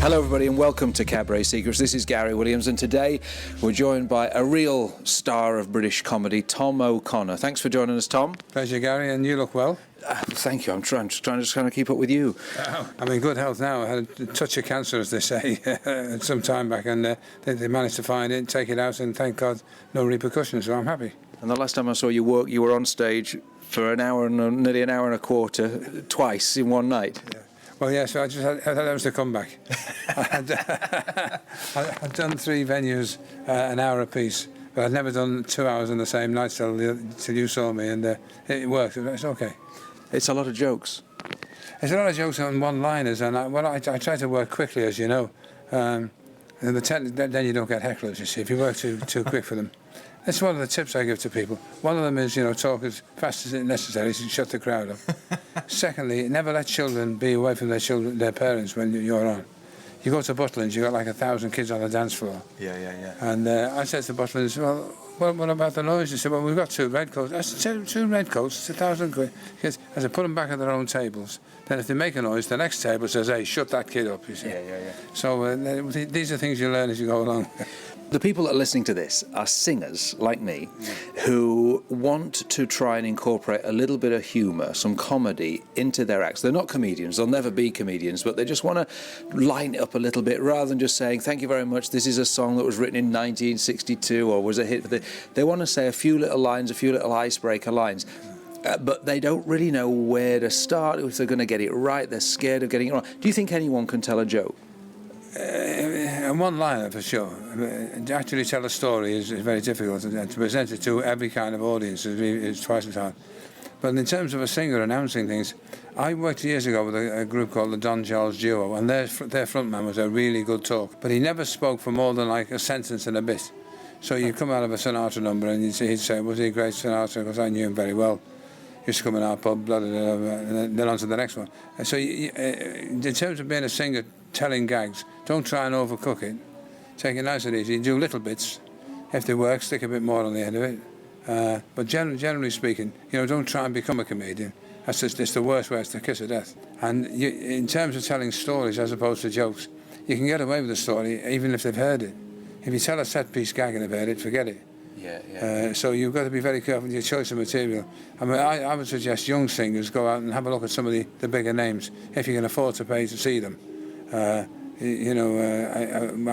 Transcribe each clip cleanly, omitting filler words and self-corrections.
Hello everybody and welcome to Cabaret Secrets. This is Gary Williams and today we're joined by a real star of British comedy, Tom O'Connor. Thanks for joining us, Tom. Pleasure, Gary, and you look well. Thank you. I'm trying to kind of keep up with you. I'm in good health now. I had a touch of cancer, as they say, some time back, and they managed to find it, take it out, and thank God, no repercussions, so I'm happy. And the last time I saw you work, you were on stage for nearly an hour and a quarter, twice in one night. Yeah. Well, yeah, so I thought that was the comeback. I've done 3 venues, an hour apiece, but I've never done 2 hours on the same night till you saw me, and it worked. It's okay. It's a lot of jokes. There's a lot of jokes on one-liners, and I try to work quickly, as you know. And then you don't get hecklers, you see, if you work too quick for them. That's one of the tips I give to people. One of them is, talk as fast as it's necessary to shut the crowd up. Secondly, never let children be away from their parents when you're on. You go to Butlins, you've got like 1,000 kids on the dance floor. Yeah. And I said to Butlins, well, what about the noise? They said, well, we've got 2 red coats. I said, 2 red coats, it's 1,000 quid. I said, put them back at their own tables. Then if they make a noise, the next table says, hey, shut that kid up, you see. Yeah. So these are things you learn as you go along. The people that are listening to this are singers like me who want to try and incorporate a little bit of humour, some comedy into their acts. They're not comedians, they'll never be comedians, but they just want to line it up a little bit rather than just saying, thank you very much, this is a song that was written in 1962 or was a hit. They want to say a few little lines, a few little icebreaker lines. But they don't really know where to start, if they're going to get it right, they're scared of getting it wrong. Do you think anyone can tell a joke? One-liner for sure. To actually tell a story is very difficult, and to present it to every kind of audience is twice as hard. But in terms of a singer announcing things, I worked years ago with a group called the Don Charles Duo, and their frontman was a really good talk, but he never spoke for more than like a sentence and a bit. So you come out of a Sinatra number and he'd say, was he a great Sinatra? Because I knew him very well. Used to come in our pub, blah, blah, blah, blah, and then on to the next one. And so in terms of being a singer, telling gags, don't try and overcook it. Take it nice and easy. Do little bits. If they work, stick a bit more on the end of it. But generally speaking, don't try and become a comedian. It's the worst way. It's the kiss of death. And in terms of telling stories as opposed to jokes, you can get away with a story even if they've heard it. If you tell a set-piece gag and they've heard it, forget it. Yeah. So you've got to be very careful with your choice of material. I mean, I would suggest young singers go out and have a look at some of the bigger names, if you can afford to pay to see them. I'm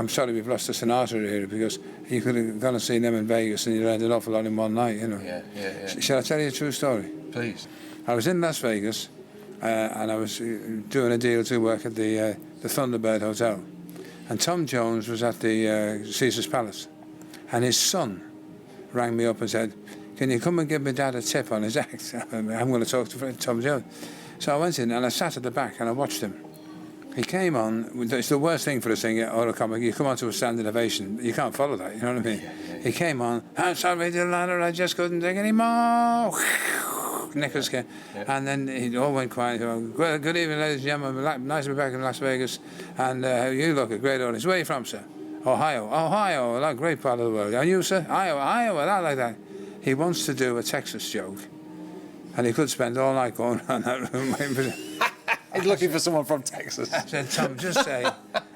sorry we've lost the Sinatra here, because you could have gone and seen them in Vegas and you learned an awful lot in one night, Yeah. Shall I tell you a true story? Please. I was in Las Vegas and I was doing a deal to work at the Thunderbird Hotel. And Tom Jones was at the Caesar's Palace. And his son rang me up and said, can you come and give my dad a tip on his act? I'm going to talk to Tom Jones. So I went in and I sat at the back and I watched him. He came on, it's the worst thing for a singer or a comic, you come on to a standing ovation, you can't follow that, you know what I mean? Yeah. He came on, I'm sorry, the ladder, I just couldn't take any more. Nicholas came, and then it all went quiet. Well, good evening, ladies and gentlemen, nice to be back in Las Vegas, and you look a great audience. Where are you from, sir? Ohio, a great part of the world. And you, sir? Iowa, I like that. He wants to do a Texas joke, and he could spend all night going around that room waiting for He's looking for someone from Texas. I said, Tom, just say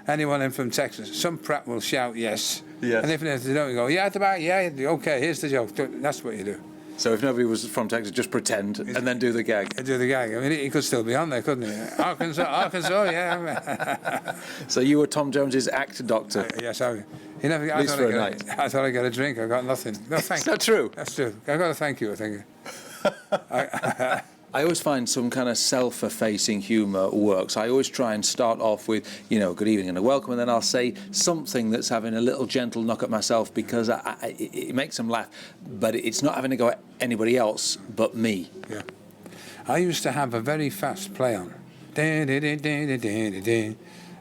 anyone in from Texas. Some prat will shout yes. And if they don't, you go, yeah, at the back, yeah, okay, here's the joke. That's what you do. So if nobody was from Texas, just pretend and then do the gag. Do the gag. I mean, he could still be on there, couldn't he? Arkansas, yeah. So you were Tom Jones's act doctor? Yes, At least for a night. I thought I'd get a drink. I got nothing. No, Is that true? That's true. I got to thank you, I think. I always find some kind of self-effacing humour works. I always try and start off with, good evening and a welcome, and then I'll say something that's having a little gentle knock at myself because it makes them laugh, but it's not having to go at anybody else but me. Yeah. I used to have a very fast play on. And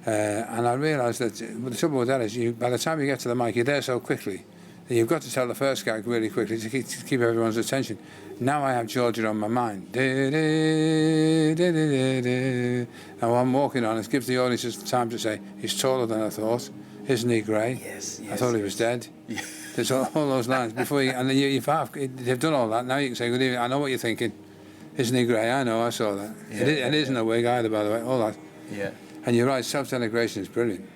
I realised that the trouble with that is by the time you get to the mic, you're there so quickly. You've got to tell the first gag really quickly to keep everyone's attention. Now I have Georgia on my mind. Now I'm walking on, it gives the audience time to say, he's taller than I thought. Isn't he grey? Yes. I thought he was dead. Yeah. There's all those lines. Before you, and then they've done all that. Now you can say, good evening, I know what you're thinking. Isn't he grey? I know, I saw that. It isn't a wig either, by the way, all that. Yeah. And you're right, self-denigration is brilliant.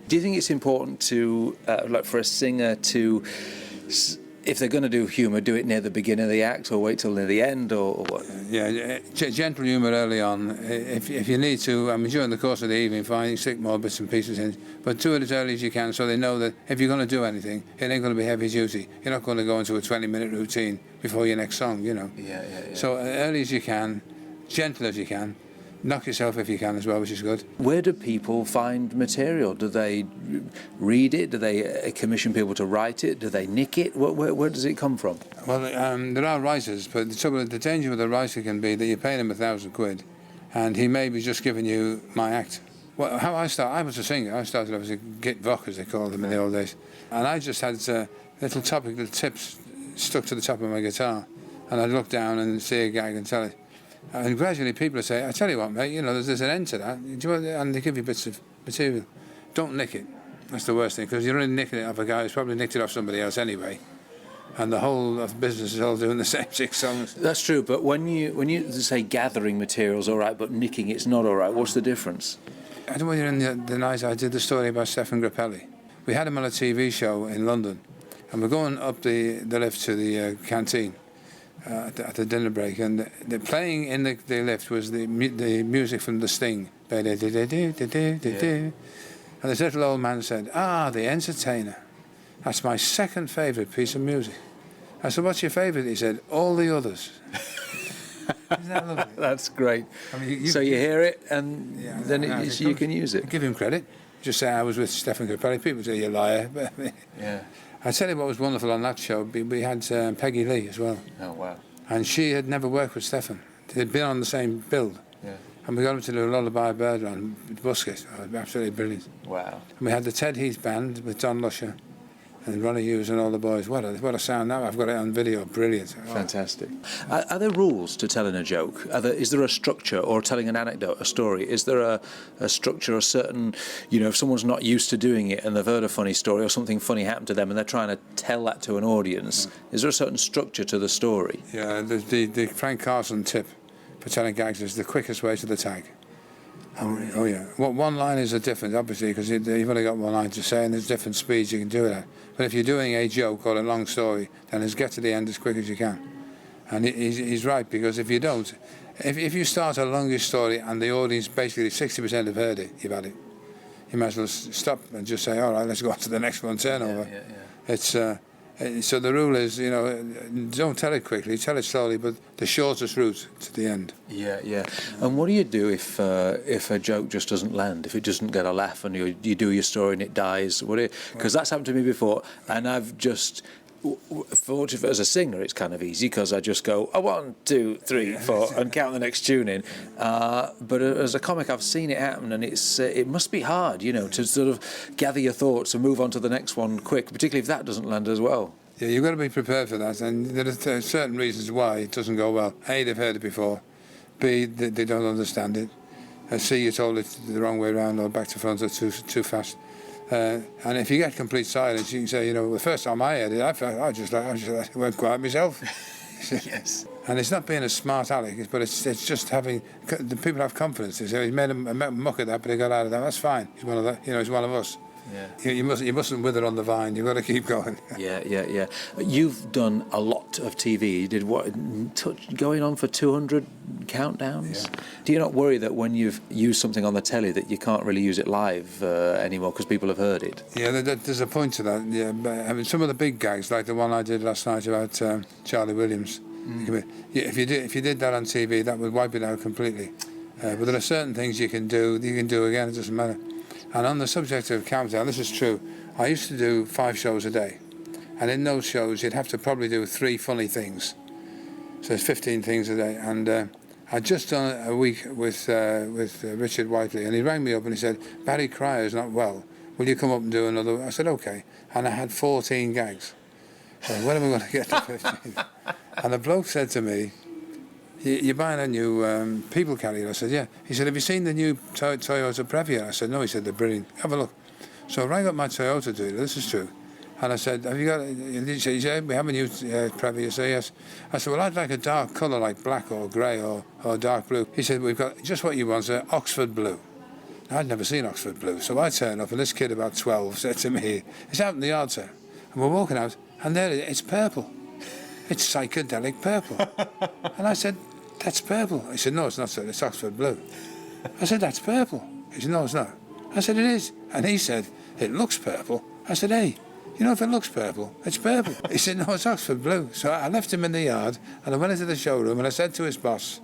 Do you think it's important to, like for a singer to, if they're going to do humour, do it near the beginning of the act or wait till near the end, or what? Yeah, gentle humour early on. If you need to, I mean, during the course of the evening, fine, you stick more bits and pieces in. But do it as early as you can so they know that if you're going to do anything, it ain't going to be heavy duty. You're not going to go into a 20-minute routine before your next song, you know. Yeah. So early as you can, gentle as you can. Knock yourself if you can as well, which is good. Where do people find material? Do they read it? Do they commission people to write it? Do they nick it? Where does it come from? Well, there are writers, but the danger with a writer can be that you're paying him £1,000 and he may be just giving you my act. Well, how I started, I was a singer. I started as a git voc, as they called them in the old days. And I just had little topical tips stuck to the top of my guitar. And I'd look down and see a gag and tell it. And gradually people would say, I tell you what, mate, you know, there's an end to that. Do you want, and they give you bits of material. Don't nick it. That's the worst thing, because you're only nicking it off a guy who's probably nicked it off somebody else anyway. And the whole of business is all doing the same 6 songs. That's true, but when you say gathering material's all right, but nicking it's not all right, what's the difference? I don't know whether you're in the night I did the story about Stefan Grappelli. We had him on a TV show in London, and we're going up the lift to the canteen. At the dinner break, and the playing in the lift was the music from The Sting. And this little old man said, The Entertainer. That's my second favourite piece of music. I said, what's your favourite? He said, all the others. Isn't that lovely? That's great. I mean, so you hear it, and then you can use it. Give him credit. Just say I was with Stefan Grappelli. People say, you liar. Yeah. I tell you what was wonderful on that show. We had Peggy Lee as well. Oh, wow. And she had never worked with Stefan. They'd been on the same build. Yeah. And we got him to do a lullaby bird on Busket. Oh, absolutely brilliant. Wow. And we had the Ted Heath band with Don Lusher and Ronnie Hughes and all the boys. What a sound now. I've got it on video. Brilliant. Oh. Fantastic. Are there rules to telling a joke? Is there a structure, or telling an anecdote, a story? Is there a structure, a certain, if someone's not used to doing it and they've heard a funny story or something funny happened to them and they're trying to tell that to an audience, is there a certain structure to the story? Yeah, the Frank Carson tip for telling gags is the quickest way to the tag. Oh, really? Oh, yeah. Well, one line is a different, obviously, because you've only got one line to say, and there's different speeds you can do it at. But if you're doing a joke or a long story, then just get to the end as quick as you can. And he's right, because if you don't, if you start a longish story and the audience, basically 60% have heard it, you've had it. You might as well stop and just say, all right, let's go on to the next one, turn over. Yeah. It's... so the rule is, don't tell it quickly, tell it slowly, but the shortest route to the end. Yeah. And what do you do if a joke just doesn't land, if it doesn't get a laugh, and you do your story and it dies? Because that's happened to me before, and I've just... As a singer, it's kind of easy because I just go 1, 2, 3, 4 and count the next tune in. But as a comic, I've seen it happen, and it must be hard, to sort of gather your thoughts and move on to the next one quick, particularly if that doesn't land as well. Yeah, you've got to be prepared for that, and there are certain reasons why it doesn't go well. A, they've heard it before. B, they don't understand it. C, you told it the wrong way around or back to front or too fast. And if you get complete silence, you can say, the first time I heard it, I just went quiet myself. Yes. And it's not being a smart aleck, but it's just having the people have confidence. They say, he made a muck of that, but he got out of that. That's fine. He's one of the, he's one of us. Yeah. You mustn't wither on the vine. You've got to keep going. Yeah. You've done a lot of TV. You did going on for 200 countdowns? Yeah. Do you not worry that when you've used something on the telly that you can't really use it live anymore because people have heard it? Yeah, there's a point to that. Yeah, but, I mean, some of the big gags, like the one I did last night about Charlie Williams. If you did that on TV, that would wipe it out completely. But there are certain things you can do again. It doesn't matter. And on the subject of countdown, this is true. I used to do 5 shows a day, and in those shows you'd have to probably do 3 funny things. So it's 15 things a day. And I'd just done a week with Richard Whiteley, and he rang me up and he said, Barry Cryer's not well. Will you come up and do another? I said, okay. And I had 14 gags. So when am I going to get to 15? And the bloke said to me, you're buying a new people carrier? I said, yeah. He said, have you seen the new Toyota Previa? I said, no. He said, they're brilliant. Have a look. So I rang up my Toyota dealer, this is true. And I said, have you got, he said, we have a new Previa. I said, yes. I said, well, I'd like a dark colour like black or grey or dark blue. He said, we've got just what you want, sir, Oxford blue. I'd never seen Oxford Blue, so I turned up and this kid about 12 said to me, "It's out in the yard, sir." And we're walking out, and there it's purple. It's psychedelic purple. And I said, "That's purple." He said, "No, it's not, sir, it's Oxford Blue." I said, "That's purple." He said, "No, it's not." I said, "It is." And he said, "It looks purple." I said, "Hey, you know, if it looks purple, it's purple." He said, "No, it's Oxford Blue." So I left him in the yard, and I went into the showroom, and I said to his boss,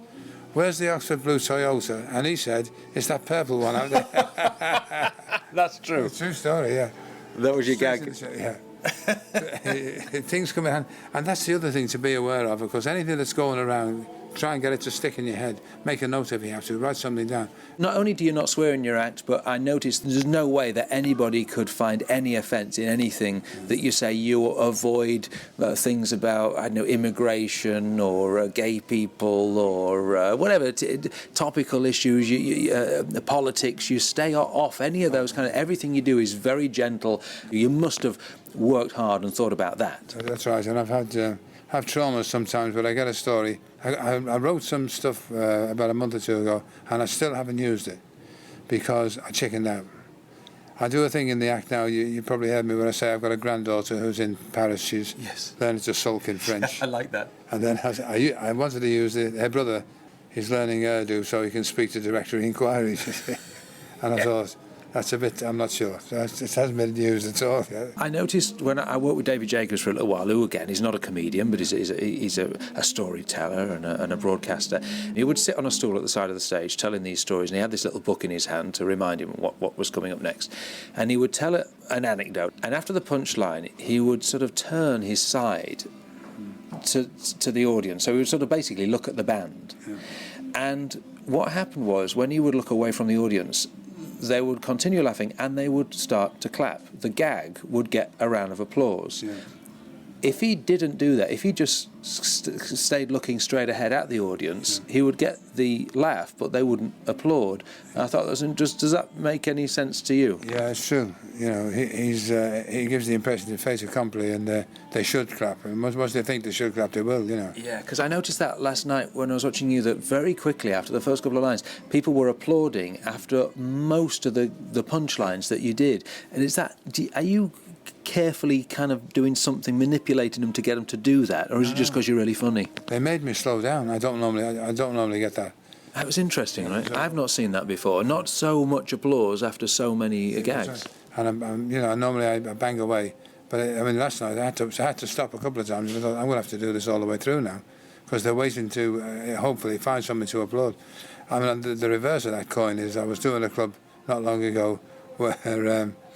"Where's the Oxford Blue Toyota?" And he said, "It's that purple one out there." That's true. It's a true story, yeah. That was your gag. Yeah. Things come in hand. And that's the other thing to be aware of, because anything that's going around, try and get it to stick in your head. Make a note if you have to. Write something down. Not only do you not swear in your act, but I noticed there's no way that anybody could find any offence in anything that you say. You avoid things about, I don't know, immigration or gay people or whatever, topical issues, politics. You stay off any of those kind of, everything you do is very gentle. You must have worked hard and thought about that. That's right, and I've had have traumas sometimes, but I get a story. I wrote some stuff about a month or two ago, and I still haven't used it because I chickened out. I do a thing in the act now. You probably heard me when I say I've got a granddaughter who's in Paris. She's learning to sulk in French. I like that. And then I wanted to use it. Her brother is learning Urdu so he can speak to directory inquiries. And I thought, that's a bit, I'm not sure. It hasn't been used at all. I noticed when I worked with David Jacobs for a little while, who again, he's not a comedian, but he's a storyteller and a broadcaster. He would sit on a stool at the side of the stage telling these stories, and he had this little book in his hand to remind him what was coming up next. And he would tell an anecdote, and after the punchline, he would sort of turn his side to the audience. So he would sort of basically look at the band. Yeah. And what happened was, when he would look away from the audience, they would continue laughing and they would start to clap. The gag would get a round of applause. Yeah. If he didn't do that, if he just stayed looking straight ahead at the audience, he would get the laugh, but they wouldn't applaud. And I thought, does that make any sense to you? Yeah, it's true. You know, he gives the impression to fait accompli, and they should clap. And once they think they should clap, they will, you know. Yeah, because I noticed that last night when I was watching you, that very quickly after the first couple of lines, people were applauding after most of the punchlines that you did. And are you carefully kind of doing something, manipulating them to get them to do that, or is it just because you're really funny? They made me slow down. I don't normally get that. That was interesting, right? I've not seen that before. Not so much applause after so many gags. And normally I bang away, but I mean last night I had to stop a couple of times. I thought, I'm going to have to do this all the way through now, because they're waiting to hopefully find something to applaud. I mean, the reverse of that coin is I was doing a club not long ago where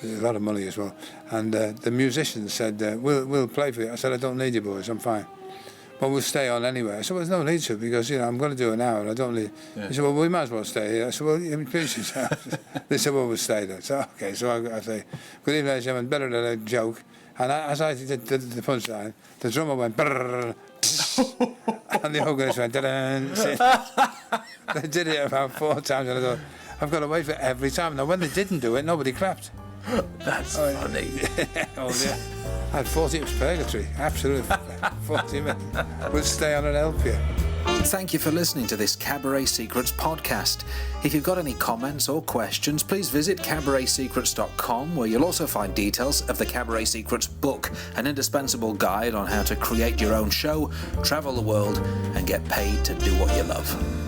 there's a lot of money as well, and the musicians said, we'll play for you. I said, I don't need you boys, I'm fine, but we'll stay on anyway. I said, well, there's no need to, because I'm going to do an hour and I don't need. Yeah. They said, well, we might as well stay here. I said, well, please yourself. They said, well, we'll stay there. So okay, so I say, good evening, ladies and gentlemen, better than a joke. And as I did the punchline, the drummer went brrrr, and the organist went They did it about 4 times, and I thought, I've got to wait for every time. Now, when they didn't do it, nobody clapped. That's funny. Oh, yeah. I had 40, it was purgatory, absolutely. 40 minutes. We'll stay on an LP. Thank you for listening to this Cabaret Secrets podcast. If you've got any comments or questions, please visit cabaretsecrets.com, where you'll also find details of the Cabaret Secrets book, an indispensable guide on how to create your own show, travel the world, and get paid to do what you love.